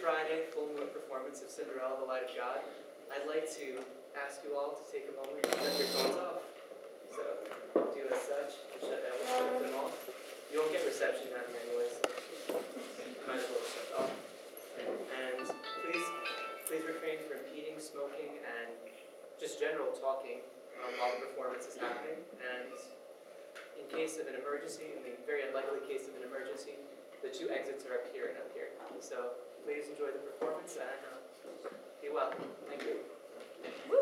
Friday full moon performance of Cinderella, the Light of God, I'd like to ask you all to take a moment and shut your phones off. So do as such, shut them off. You won't get reception out of them anyway, so you might as well shut off. And please refrain from impeding, smoking, and just general talking while the performance is happening. And in case of an emergency, in the very unlikely case of an emergency, the two exits are up here and up here. So please enjoy the performance and be well. Thank you. Woo!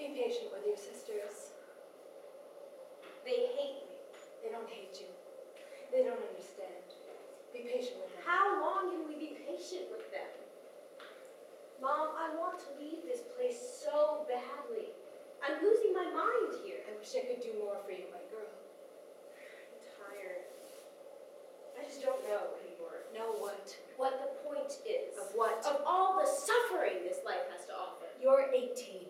Be patient with your sisters. They hate me. They don't hate you. They don't understand. Be patient with them. How long can we be patient with them? Mom, I want to leave this place so badly. I'm losing my mind here. I wish I could do more for you, my girl. I'm tired. I just don't know anymore. Know what? What the point is. Of what? Of all the suffering this life has to offer. You're 18.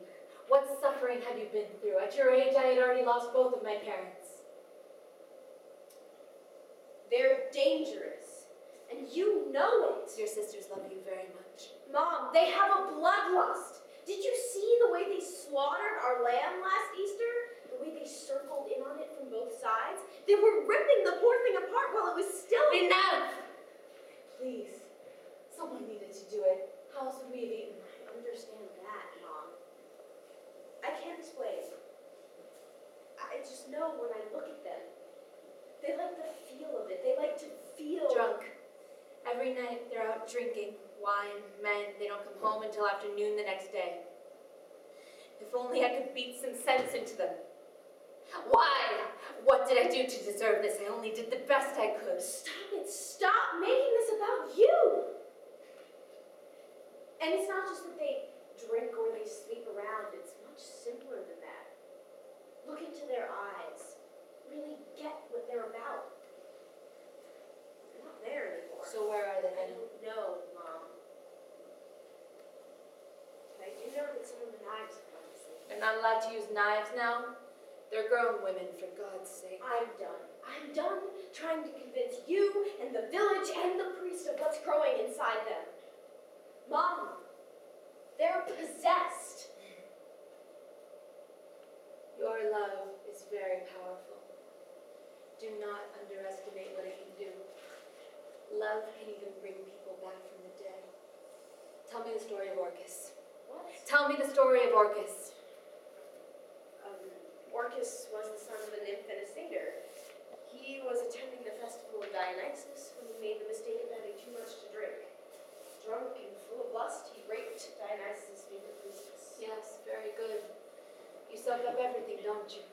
What suffering have you been through? At your age, I had already lost both of my parents. They're dangerous. And you know it. Your sisters love you very much. Mom, they have a bloodlust. Did you see the way they slaughtered our lamb last Easter? The way they circled in on it from both sides? They were ripping the poor thing apart while it was still... Enough! Please. Someone needed to do it. How else would we have eaten? I understand that, Mom. I can't explain. I just know when I look at them, they like the feel of it. They like to feel... Drunk. Every night they're out drinking, wine, men. They don't come home until afternoon the next day. If only I could beat some sense into them. Why? What did I do to deserve this? I only did the best I could. Stop it. Stop making this about you. And it's not just that they drink or they sleep around. It's much simpler than that. Look into their eyes. Really get what they're about. They're not there anymore. So where are they I then? don't know, Mom. But I do know that some of the knives have gone missing. They're not allowed to use knives now? They're grown women, for God's sake. I'm done. I'm done trying to convince you and the village and the priest of what's growing inside them. Mom, they're possessed. Your love is very powerful. Do not underestimate what it can do. Love can even bring people back from the dead. Tell me the story of Orcus. What? Tell me the story of Orcus. Orcus was the son of a nymph and a satyr. He was attending the festival of Dionysus when he made the mistake of having too much to drink. Drunk and full of lust, he raped Dionysus' favorite priestess. Yes, very good. You soak up everything, don't you?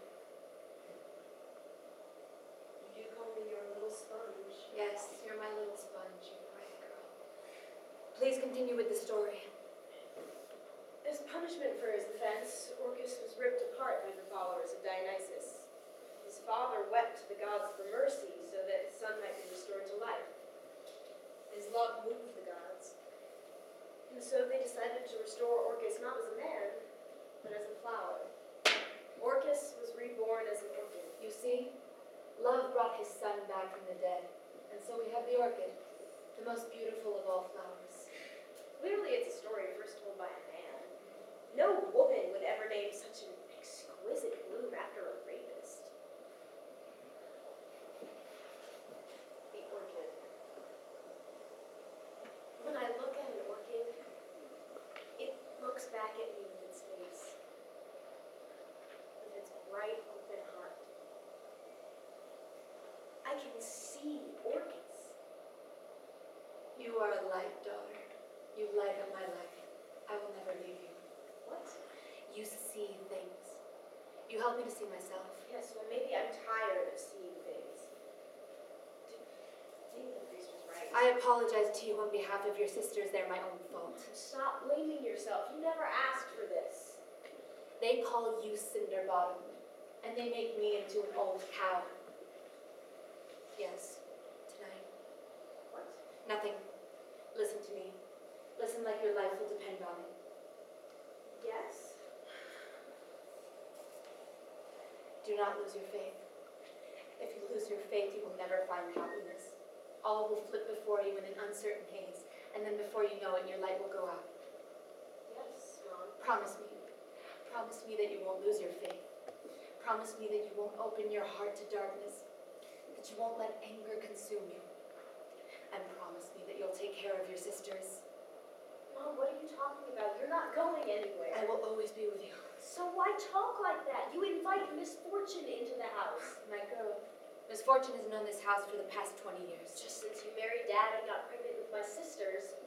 You do call me your little sponge. Yes, you're my little sponge, you bright girl. Please continue with the story. As punishment for his offense, Orcus was ripped This was reborn as an orchid. You see, love brought his son back from the dead, and so we have the orchid, the most beautiful of all flowers. Clearly it's a story first told by a man. No woman would ever name such an exquisite bloom after a rapist. The orchid. When I look at an orchid, it looks back at me with its face, with its bright, open heart. I can see orchids. You are a light, daughter. You light up my life. I will never leave you. What? You see things. You help me to see myself. Yes, well, maybe I'm tired of seeing things. Maybe the priest was right. I apologize to you on behalf of your sisters. They're my own fault. Stop blaming yourself. You never asked for this. They call you Cinderbottom, and they make me into an old cow. Yes, tonight. What? Nothing. Listen to me. Listen like your life will depend on it. Yes? Do not lose your faith. If you lose your faith, you will never find happiness. All will flit before you in an uncertain haze, and then before you know it, your light will go out. Yes, Mom. Promise me. Promise me that you won't lose your faith. Promise me that you won't open your heart to darkness, that you won't let anger consume you. And promise me that you'll take care of your sisters. Mom, what are you talking about? You're not going anywhere. I will always be with you. So why talk like that? You invite misfortune into the house. My girl, misfortune has known this house for the past 20 years. Just since you married Dad and got pregnant with my sisters.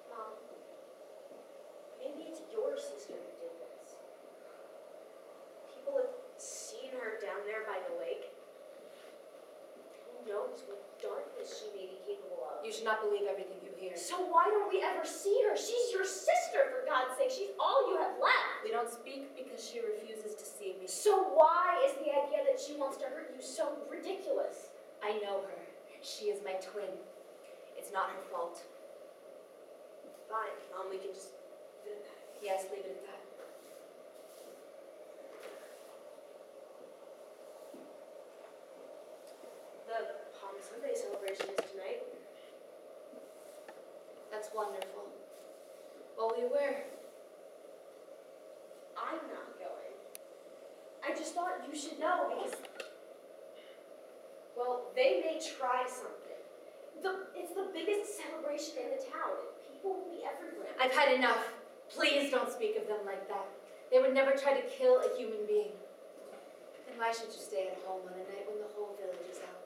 Mom, maybe it's your sister who did this. People have seen her down there by the lake. Who knows what darkness she may be capable of. You should not believe everything you hear. So why don't we ever see her? She's your sister, for God's sake. She's all you have left. We don't speak because she refuses to see me. So why is the idea that she wants to hurt you so ridiculous? I know her. She is my twin. It's not her fault. Fine, Mom, we can just leave it at that. Yes, leave it at that. The Palm Sunday celebration is tonight. That's wonderful. What will you wear? I'm not going. I just thought you should know because, well, they may try something. It's the biggest celebration in the town. People will be everywhere. I've had enough. Please don't speak of them like that. They would never try to kill a human being. Then why should you stay at home on a night when the whole village is out?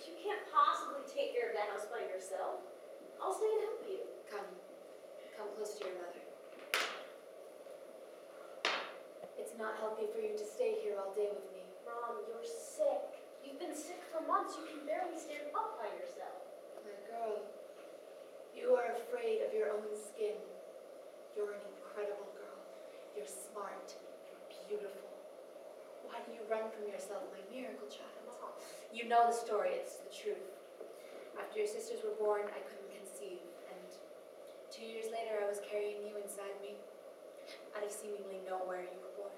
You can't possibly take care of the house by yourself. I'll stay and help you. Come close to your mother. It's not healthy for you to stay here all day with me. Mom, you're sick. You've been sick for months. You can barely stand up by yourself. My girl, you are afraid of your own skin. You're an incredible girl. You're smart. You're beautiful. Why do you run from yourself, my miracle child? Mom. You know the story. It's the truth. After your sisters were born, I couldn't conceive. And 2 years later, I was carrying you inside me. Out of seemingly nowhere, you were born.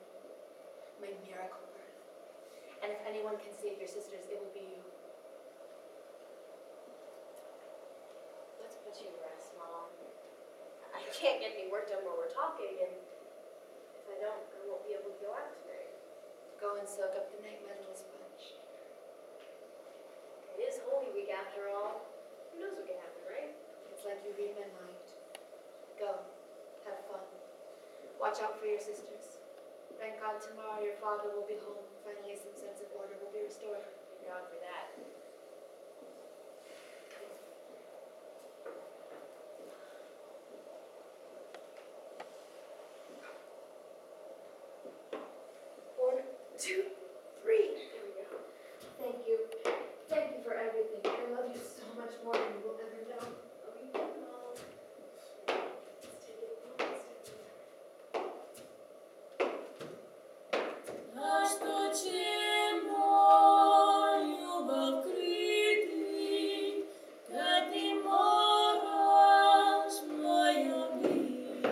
My miracle birth. And if anyone can save your sisters, it will be you. Let's put you to rest, Mom. I can't get any work done while we're talking, and if I don't, I won't be able to go out tonight. Go and soak up the night mental sponge. It is Holy Week after all. Who knows what can happen, right? It's like you read my mind. Go. Have fun. Watch out for your sisters. Thank God tomorrow your father will be home. Finally some sense of order will be restored. Thank God for that. One, two, three. There we go. Thank you. Thank you for everything. I love you so much more than you will ever know. Oh, you did, Mom. Let's take it. Let's take it. А что чем болью покрытый, как ты мороз мой обидный.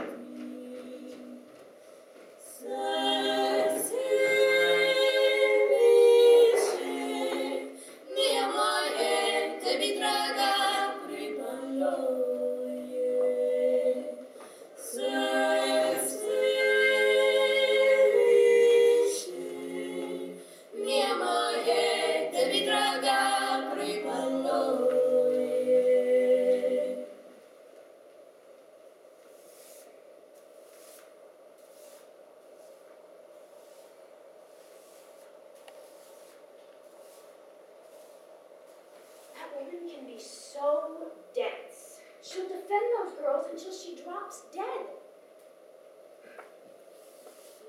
woman can be so dense. She'll defend those girls until she drops dead.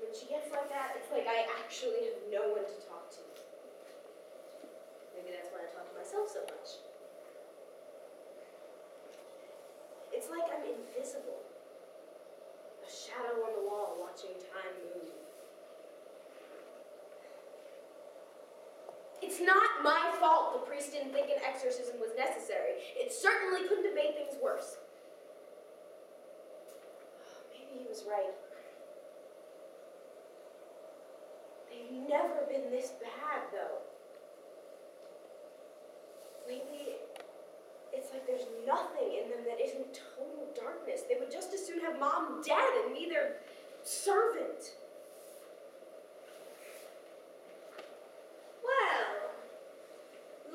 When she gets like that, it's like I actually have no one to talk to. Maybe that's why I talk to myself so much. It's like I'm invisible. A shadow on the wall watching time move. It's not my fault the priest didn't think an exorcism was necessary. It certainly couldn't have made things worse. Maybe he was right. They've never been this bad, though. Lately, it's like there's nothing in them that isn't total darkness. They would just as soon have Mom dead and me their servant. Well,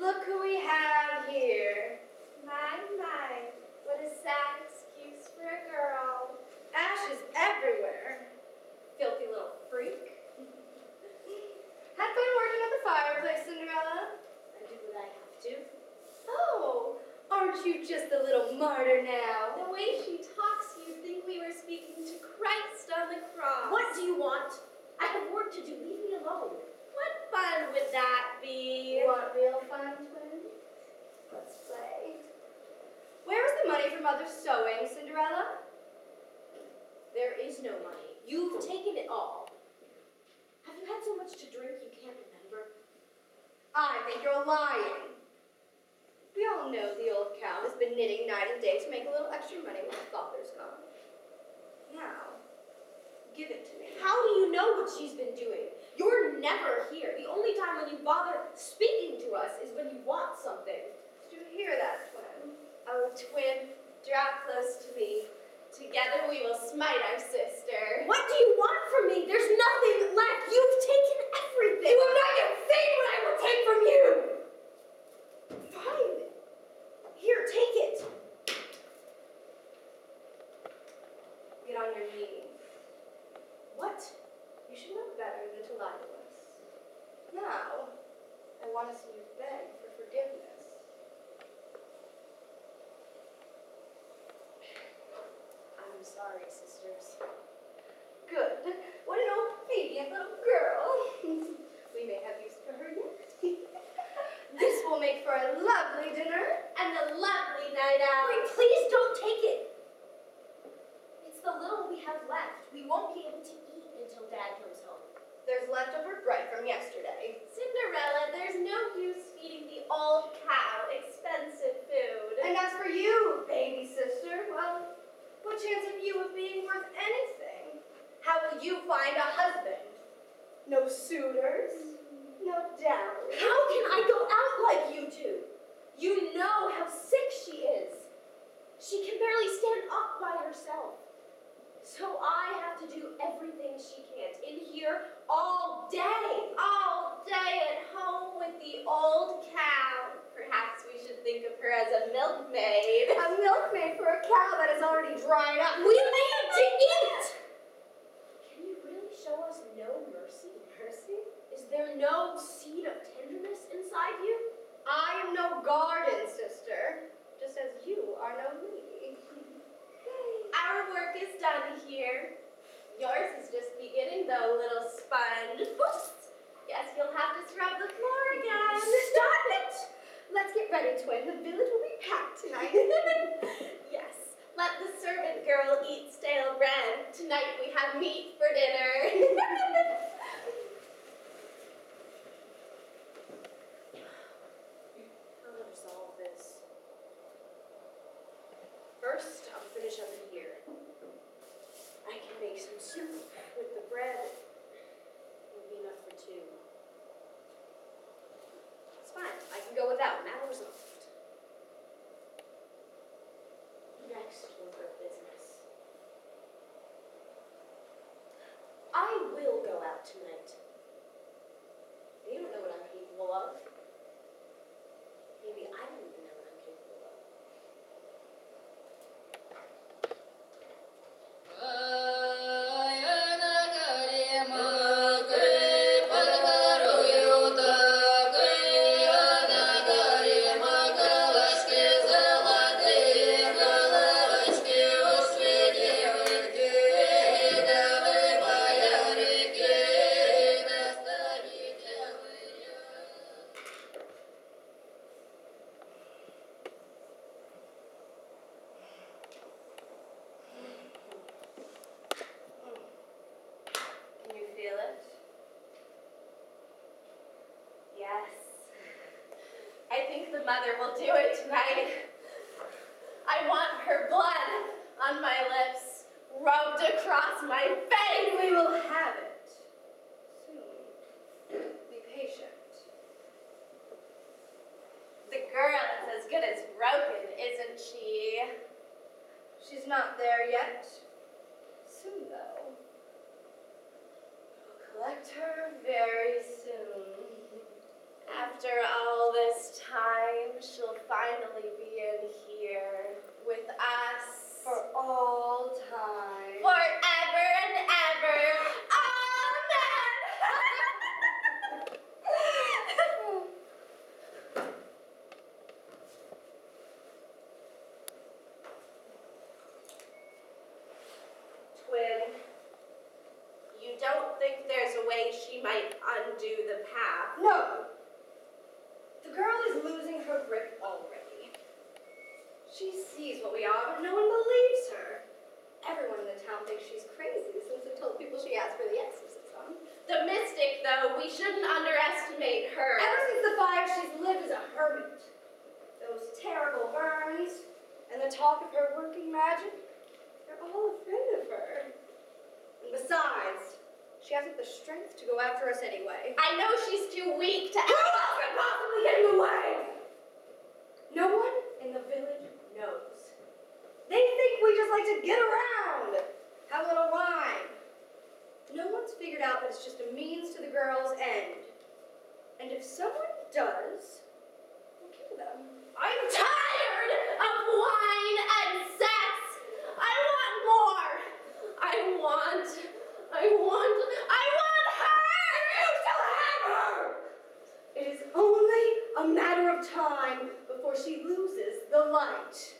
look who we have here. My, what a sad excuse for a girl. Ashes everywhere. Filthy little freak. Had fun working at the fireplace, Cinderella? I do what I have to. Oh, aren't you just a little martyr now? The way she talks, you'd think we were speaking to Christ on the cross. What do you want? I have work to do. Leave me alone. What fun would that be? You want real fun, twin? Let's play. Where was the money for Mother's sewing, Cinderella? There is no money. You've taken it all. Have you had so much to drink you can't remember? I think you're lying. We all know the old cow has been knitting night and day to make a little extra money when Father's gone. Now, give it to me. How do you know what she's been doing? You're never here. The only time when you bother speaking to us is when you want something. Did you hear that, twin? Oh, twin, draw close to me. Together we will smite our sister. What do you want from me? There's nothing left. You've taken everything. You have not yet seen what I will take from you! Fine. Here, take it. Get on your knees. What? You should know better than to lie to us. Now, I want to see you beg for forgiveness. I'm sorry, sisters. Good. What an obedient little girl. We may have use for her yet. This will make for a lovely dinner and a lovely night out. Wait, please don't take it. It's the little we have left. We won't be able to eat until Dad comes home. There's leftover bread from yesterday. Cinderella, there's no use feeding the old cow expensive food. And as for you, baby sister, well, what chance have you of being worth anything? How will you find a husband? No suitors, no dowry. How can I go out like you two? You know how sick she is. She can barely stand up by herself. So I have to do everything she can't in here all day. All day at home with the old cow. Perhaps we should think of her as a milkmaid. A milkmaid for a cow that is already dried up. We need to eat! Can you really show us no mercy? Mercy? Is there no seed of tenderness inside you? I am no garden, sister, just as you are no lady. Our work is done here. Yours is just beginning though, little sponge. Guess you'll have to scrub the floor again. Stop it! Let's get ready, twin. The village will be packed tonight. Yes, let the servant girl eat stale bread. Tonight we have meat for dinner. How to resolve this? First, I'll finish up in here. I can make some soup with the bread. It'll be enough for two. It's fine. I can go without. Matter resolved. Next order of business. I will go out tonight. You don't know what I'm capable of. Maybe I don't even know what I'm capable of. Magari good mother will do it tonight. I want her blood on my lips, rubbed across my face. We will have it soon. Be patient. The girl is as good as broken, isn't she? She's not there yet. Soon, though. We'll collect her very soon. After all this time, she'll finally be in here with us. For all time. Forever and ever. Amen. Twin, you don't think there's a way she might undo the path? No. The girl is losing her grip already. She sees what we are, but no one believes her. Everyone in the town thinks she's crazy since we told people she asked for the exorcism. The mystic, though, we shouldn't underestimate her. Ever since the fire, she's lived as a hermit. Those terrible burns and the talk of her working magic, they're all afraid of her. And besides, she hasn't the strength to go after us anyway. I know she's too weak to. Who else could possibly get in the way? No one in the village knows. They think we just like to get around, have a little wine. No one's figured out that it's just a means to the girl's end. And if someone does, we'll kill them. I'm tired of wine and sex. I want more. I want her. You still have her! It is only a matter of time before she loses the light.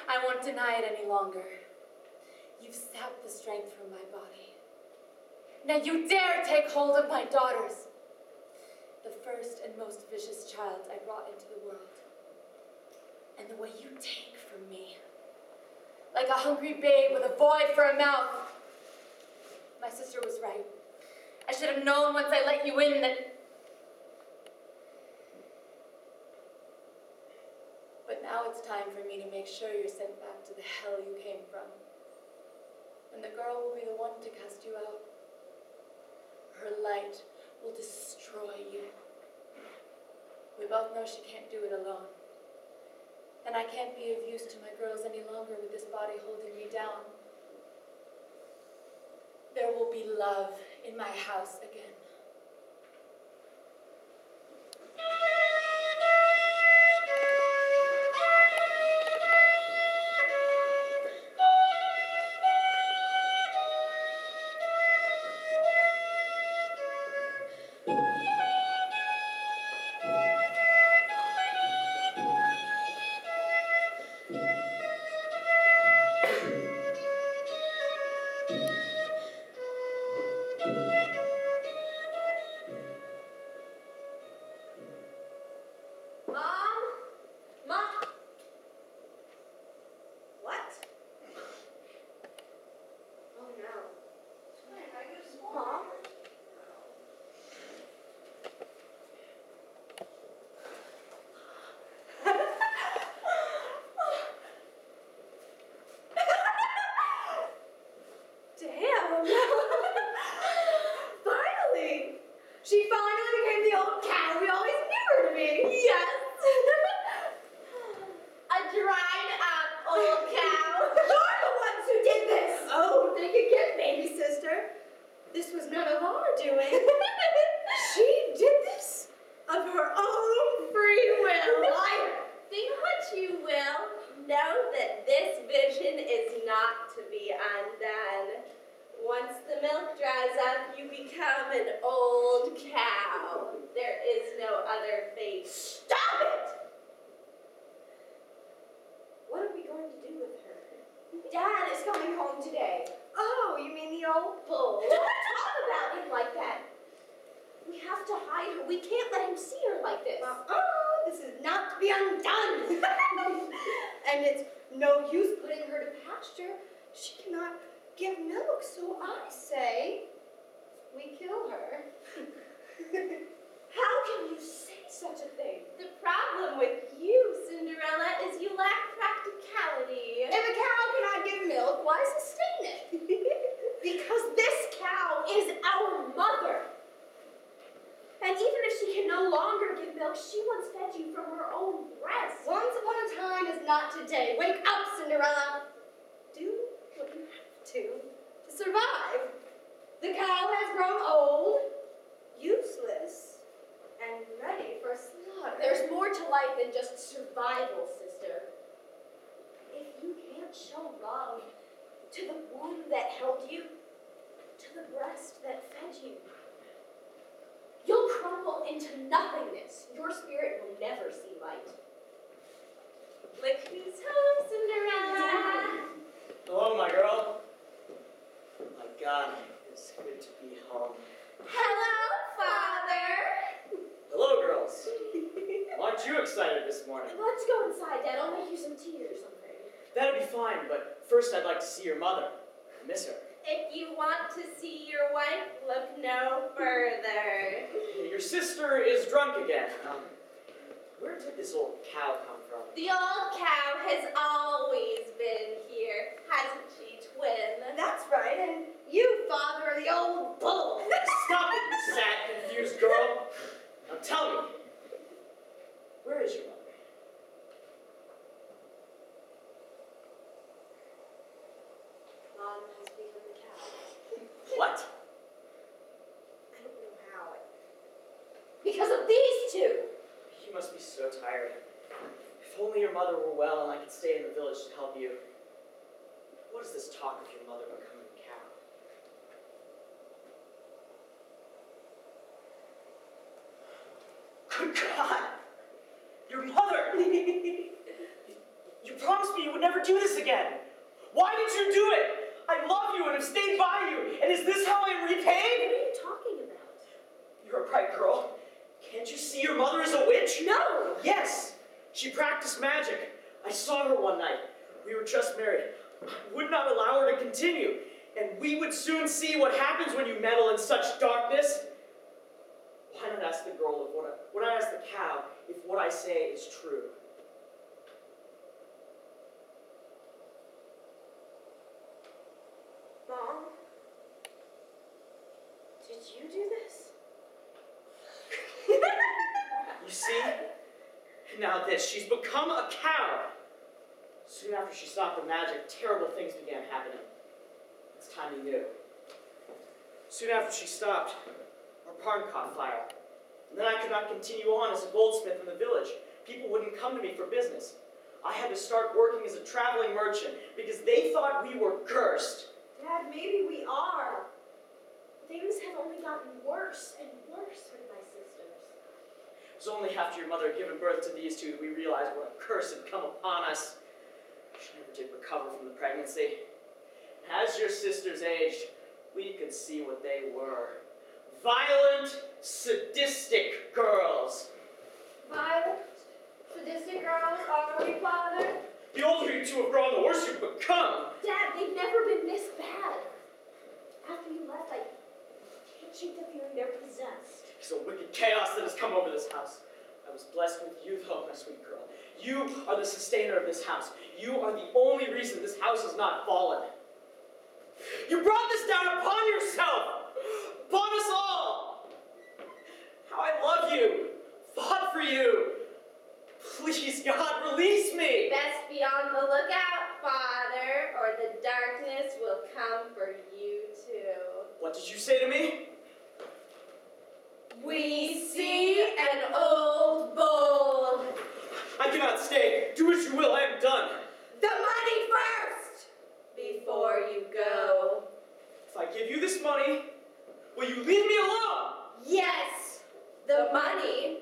I won't deny it any longer. You've sapped the strength from my body. Now you dare take hold of my daughters, the first and most vicious child I brought into the world. And the way you take from me, like a hungry babe with a void for a mouth. My sister was right. I should have known once I let you in that. But now it's time for me to make sure you're sent back to the hell you came from. And the girl will be the one to cast you out. Her light will destroy you. We both know she can't do it alone. And I can't be of use to my girls any longer with this body holding me down. There will be love in my house again. was none of our doing. She did this of her own free will. Liar! Think what you will. Know that this vision is not to be undone. Once the milk dries up, you become an old cow. There is no other fate. Stop it! What are we going to do with her? Dad is coming home today. Oh, you mean the old bull? Don't talk about him like that. We have to hide her. We can't let him see her like this. This is not to be undone. And it's no use putting her to pasture. She cannot give milk, so I say we kill her. How can you say such a thing? The problem with you, Cinderella, is you lack practicality. If a cow cannot give milk, why sustain it? Because this cow is our mother. And even if she can no longer give milk, she once fed you from her own breast. Once upon a time is not today. Wake up, Cinderella. Do what you have to survive. The cow has grown old, useless, and ready for slaughter. There's more to life than just survival, sister. If you can't show love to the womb that held you, to the breast that fed you, you'll crumble into nothingness. Your spirit will never see light. Look who's home, Cinderella. Hello, my girl. My God, it's good to be home. Hello, Father. Hello, girls. Aren't you excited this morning? Let's go inside, Dad. I'll make you some tea or something. That'd be fine, but first I'd like to see your mother. I miss her. If you want to see your wife, look no further. Your sister is drunk again. Where did this old cow come from? The old cow has always been here, hasn't she, twin? That's right, and you, Father, are the old bull. Stop it, you sad, confused girl. Now tell me, where is your mother? Mom has become the cow. What? I don't know how. Because of these two. You must be so tired. If only your mother were well and I could stay in the village to help you. What is this talk of your mother becoming a cow? Good God! Your mother! You promised me you would never do this again. Why did you do it? I love you and have stayed by you. And is this how I am repaid? What are you talking about? You're a bright girl. Can't you see your mother is a witch? No! Yes! She practiced magic. I saw her one night. We were just married. I would not allow her to continue. And we would soon see what happens when you meddle in such darkness. Why not ask the girl why not ask the cow if what I say is true? Mom, did you do this? You see? Now this, she's become a cow. Soon after she stopped the magic, terrible things began happening. It's time you knew. Soon after she stopped, our barn caught fire. And then I could not continue on as a goldsmith in the village. People wouldn't come to me for business. I had to start working as a traveling merchant because they thought we were cursed. Dad, maybe we are. Things have only gotten worse and worse with my sisters. It was only after your mother had given birth to these two that we realized what a curse had come upon us. She never did recover from the pregnancy. As your sisters aged, we could see what they were. Violent, sadistic girls. Violent, sadistic girls, are we, Father? The older you two have grown, the worse you've become. Dad, they've never been this bad. After you left, I can't shake the feeling they're possessed. It's a wicked chaos that has come over this house. I was blessed with you, though, my sweet girl. You are the sustainer of this house. You are the only reason this house has not fallen. You brought this down upon yourself, upon us all. How I love you, fought for you. Please, God, release me. Best be on the lookout, Father, or the darkness will come for you too. What did you say to me? we see an old bull. I cannot stay. Do as you will, I am done. The money first, before you go. If I give you this money, will you leave me alone? Yes, the money,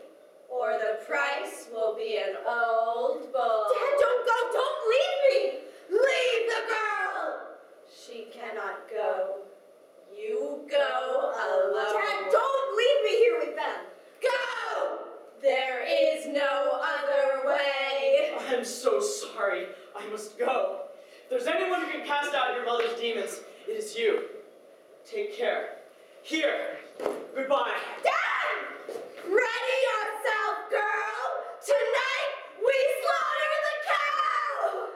or the price will be an old bull. Dad, don't go, don't leave me. Leave the girl. She cannot go. You go alone. Dad, don't leave me here with them. Go! There is no other way. I'm so sorry. I must go. If there's anyone who can cast out your mother's demons, it is you. Take care. Here. Goodbye. Dad! Ready yourself, girl! Tonight we slaughter the cow!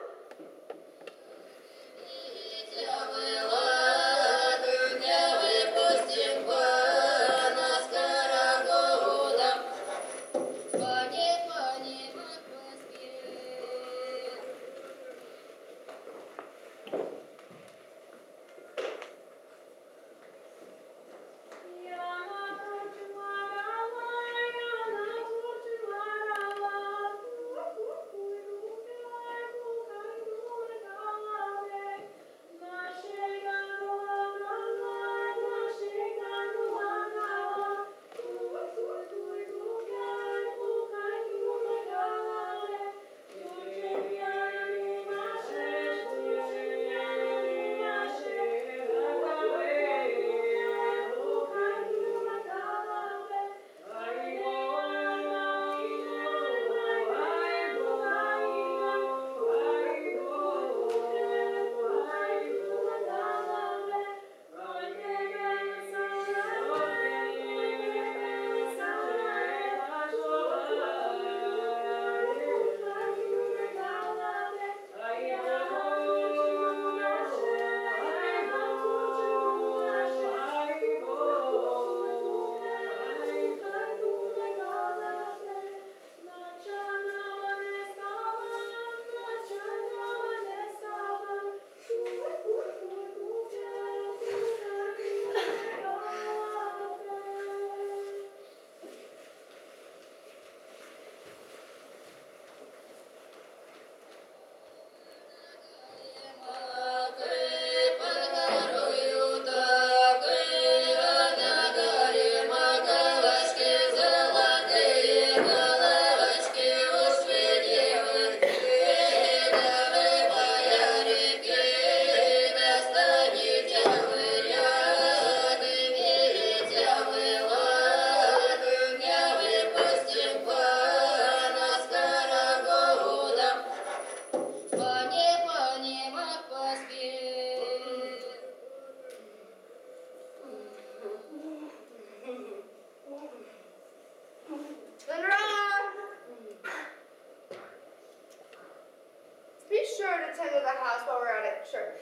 Be sure to tend to the house while we're out at church.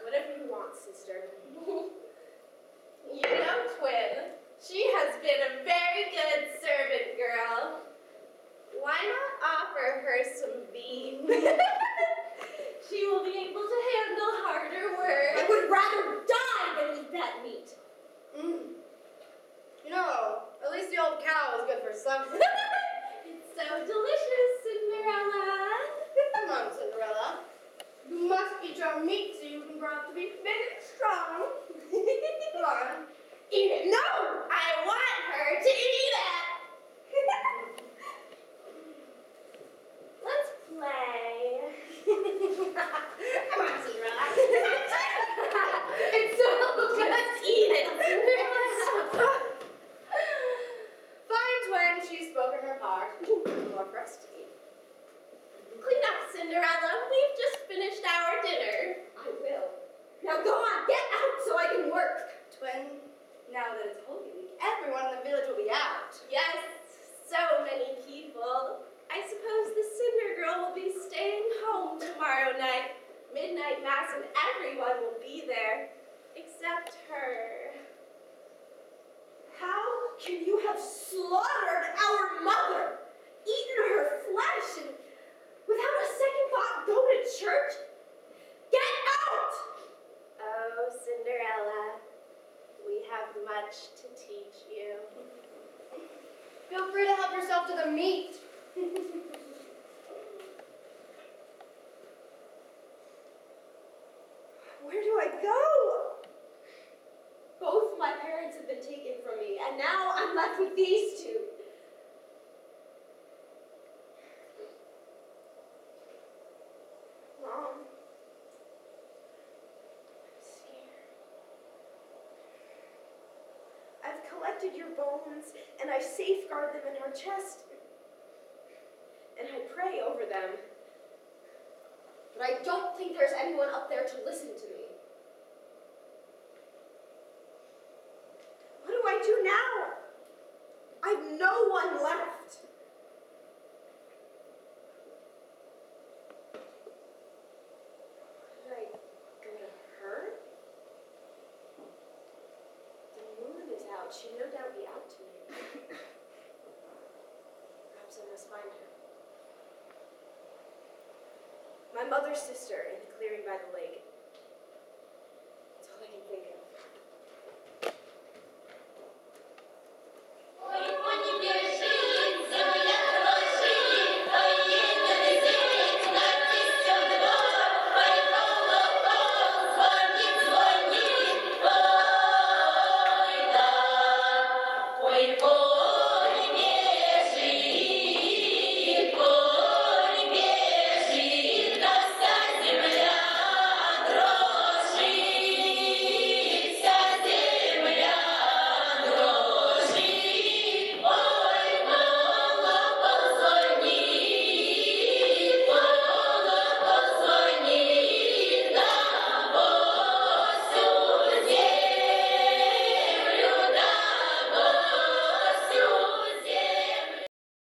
Whatever you want, sister. You know, Twin, she has been a very good servant girl. Why not offer her some beans? She will be able to handle harder work. I would rather die than eat that meat. You know, at least the old cow is good for something. It's so delicious, Cinderella. Come on, Cinderella. You must eat your meat so you can grow up to be big and strong. Come on. Eat it. No! I want her to eat it. Let's play. Come on, Cinderella. It's so just eat it. Fine, Twin. She's spoken her part. More for us to eat. Clean up, Cinderella. We've just finished our dinner. I will. Now go on, get out so I can work. Twin, now that it's Holy Week, everyone in the village will be out. Yes, so many people. I suppose the Cinder Girl will be staying home tomorrow night. Midnight Mass and everyone will be there. Except her. How can you have slaughtered our mother, eaten her flesh, and without a second thought go to church? Get out! Oh, Cinderella, we have much to teach you. Feel free to help yourself to the meat. Where do I go? Both my parents have been taken from me, and now I'm left with these two. Mom, I'm scared. I've collected your bones, and I safeguard them in our chest, and I pray over them. But I don't think there's anyone up there to listen to me. What do I do now? I've no one left. Did I go to her? The moon is out. She'd no doubt be out tonight. Perhaps I must find her. My mother's sister in the clearing by the lake.